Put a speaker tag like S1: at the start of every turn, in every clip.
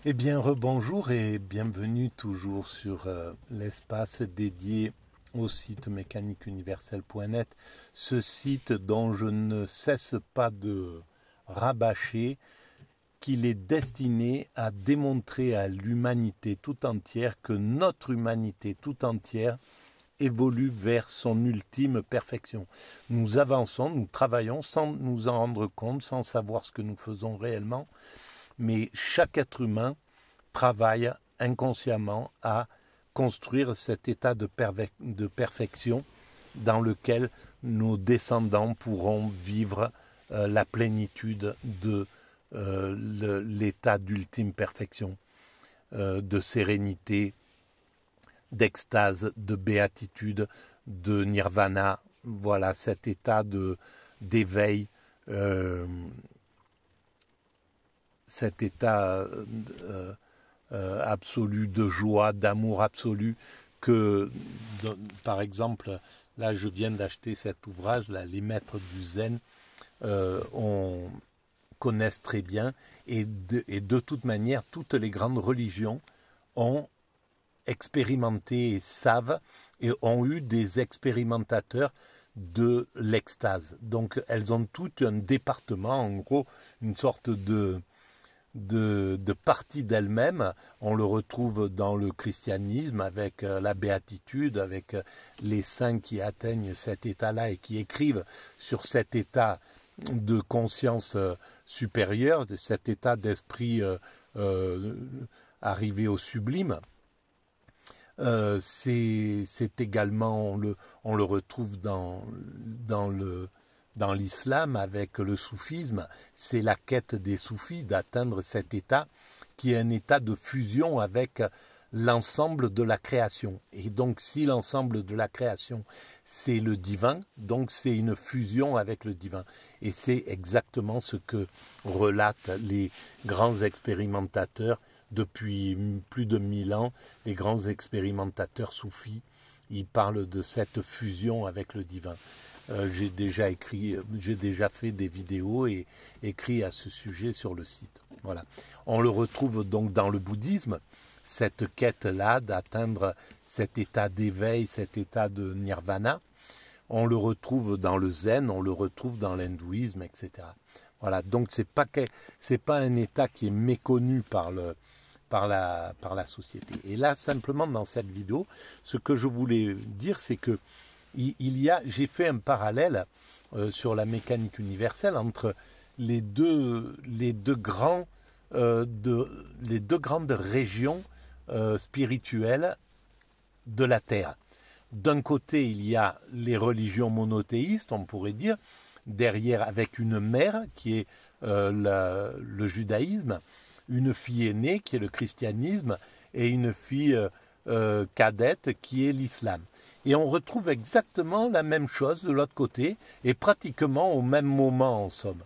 S1: Eh bien, rebonjour et bienvenue toujours sur l'espace dédié au site mécaniqueuniverselle.net, ce site dont je ne cesse pas de rabâcher qu'il est destiné à démontrer à l'humanité tout entière que notre humanité tout entière évolue vers son ultime perfection. Nous avançons, nous travaillons sans nous en rendre compte, sans savoir ce que nous faisons réellement, mais chaque être humain travaille inconsciemment à construire cet état de perfection dans lequel nos descendants pourront vivre la plénitude de l'état d'ultime perfection, de sérénité, d'extase, de béatitude, de nirvana. Voilà cet état d'éveil, cet état absolu de joie, d'amour absolu que, par exemple, là je viens d'acheter cet ouvrage, là, Les Maîtres du Zen, on connaissent très bien et de toute manière, toutes les grandes religions ont expérimenté et savent et ont eu des expérimentateurs de l'extase. Donc elles ont toutes un département, en gros, une sorte de partie d'elle-même. On le retrouve dans le christianisme avec la béatitude, avec les saints qui atteignent cet état-là et qui écrivent sur cet état de conscience supérieure, de cet état d'esprit arrivé au sublime. C'est également, on le retrouve dans l'islam avec le soufisme. C'est la quête des soufis d'atteindre cet état qui est un état de fusion avec l'ensemble de la création. Et donc si l'ensemble de la création c'est le divin, donc c'est une fusion avec le divin. Et c'est exactement ce que relatent les grands expérimentateurs depuis plus de 1000 ans, les grands expérimentateurs soufis. Ils parlent de cette fusion avec le divin. J'ai déjà fait des vidéos et écrit à ce sujet sur le site. Voilà. On le retrouve donc dans le bouddhisme, cette quête-là d'atteindre cet état d'éveil, cet état de nirvana. On le retrouve dans le zen, on le retrouve dans l'hindouisme, etc. Voilà. Donc c'est pas un état qui est méconnu par la société. Et là, simplement dans cette vidéo, ce que je voulais dire, c'est que j'ai fait un parallèle sur la mécanique universelle entre les deux grandes régions spirituelles de la Terre. D'un côté, il y a les religions monothéistes, on pourrait dire, derrière avec une mère qui est le judaïsme, une fille aînée qui est le christianisme et une fille cadette qui est l'islam. Et on retrouve exactement la même chose de l'autre côté, et pratiquement au même moment en somme,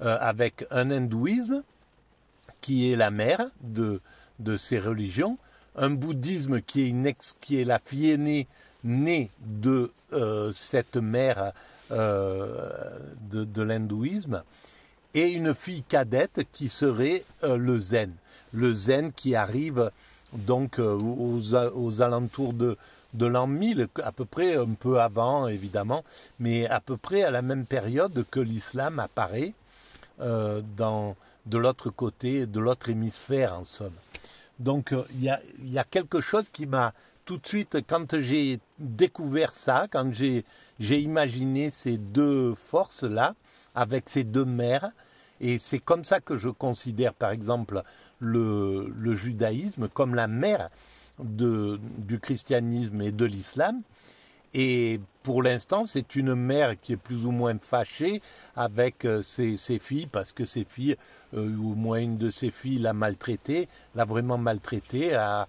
S1: avec un hindouisme qui est la mère de ces religions, un bouddhisme qui est la fille aînée née de cette mère de l'hindouisme, et une fille cadette qui serait le zen. Le zen qui arrive donc aux alentours de l'an 1000, à peu près un peu avant évidemment, mais à peu près à la même période que l'islam apparaît de l'autre côté, de l'autre hémisphère en somme. Donc il y a quelque chose qui m'a tout de suite, quand j'ai découvert ça, quand j'ai imaginé ces deux forces-là, avec ces deux mères, et c'est comme ça que je considère par exemple le judaïsme comme la mère du christianisme et de l'islam. Et pour l'instant, c'est une mère qui est plus ou moins fâchée avec ses filles, parce que ses filles, ou au moins une de ses filles, l'a maltraitée, l'a vraiment maltraitée, a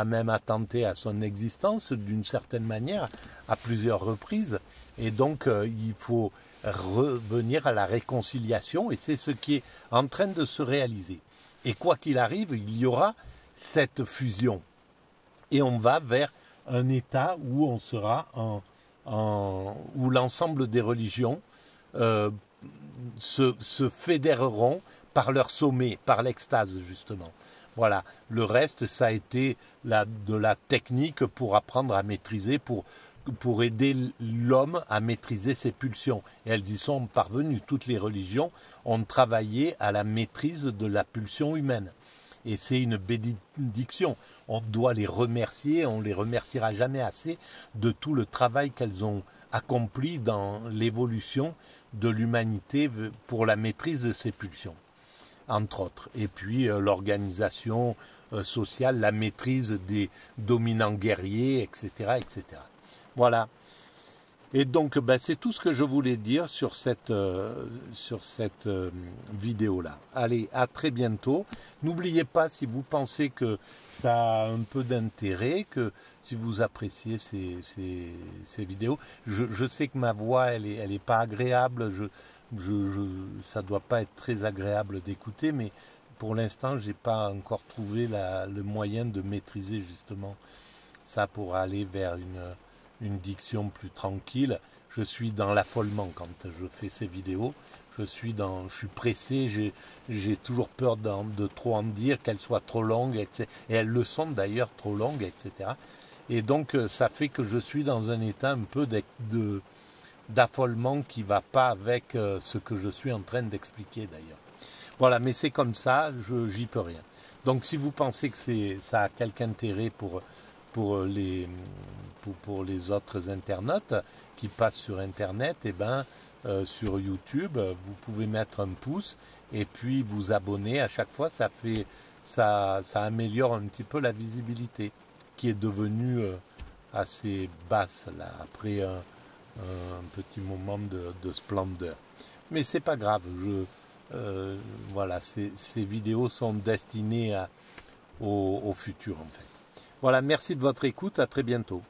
S1: même attenté à son existence d'une certaine manière, à plusieurs reprises. Et donc, il faut revenir à la réconciliation, et c'est ce qui est en train de se réaliser. Et quoi qu'il arrive, il y aura cette fusion. Et on va vers un état où on sera où l'ensemble des religions se fédéreront par leur sommet, par l'extase justement. Voilà, le reste, ça a été de la technique pour apprendre à maîtriser, pour aider l'homme à maîtriser ses pulsions. Et elles y sont parvenues. Toutes les religions ont travaillé à la maîtrise de la pulsion humaine. Et c'est une bénédiction. On doit les remercier, on les remerciera jamais assez de tout le travail qu'elles ont accompli dans l'évolution de l'humanité pour la maîtrise de ces pulsions, entre autres. Et puis l'organisation sociale, la maîtrise des dominants guerriers, etc., etc. Voilà. Et donc, c'est tout ce que je voulais dire sur cette vidéo-là. Allez, à très bientôt. N'oubliez pas, si vous pensez que ça a un peu d'intérêt, que si vous appréciez ces vidéos, je sais que ma voix, elle est pas agréable, ça doit pas être très agréable d'écouter, mais pour l'instant, j'ai pas encore trouvé le moyen de maîtriser justement ça pour aller vers une diction plus tranquille. Je suis dans l'affolement quand je fais ces vidéos. Je suis pressé, j'ai toujours peur de trop en dire, qu'elles soient trop longues, etc. Et elles le sont d'ailleurs trop longues, etc. Et donc ça fait que je suis dans un état un peu d'affolement qui ne va pas avec ce que je suis en train d'expliquer d'ailleurs. Voilà, mais c'est comme ça, j'y peux rien. Donc si vous pensez que ça a quelque intérêt pour les autres internautes qui passent sur Internet, et sur YouTube, vous pouvez mettre un pouce et puis vous abonner à chaque fois. Ça améliore un petit peu la visibilité qui est devenue assez basse là, après un petit moment de splendeur. Mais c'est pas grave. Voilà, ces vidéos sont destinées au futur en fait. Voilà, merci de votre écoute, à très bientôt.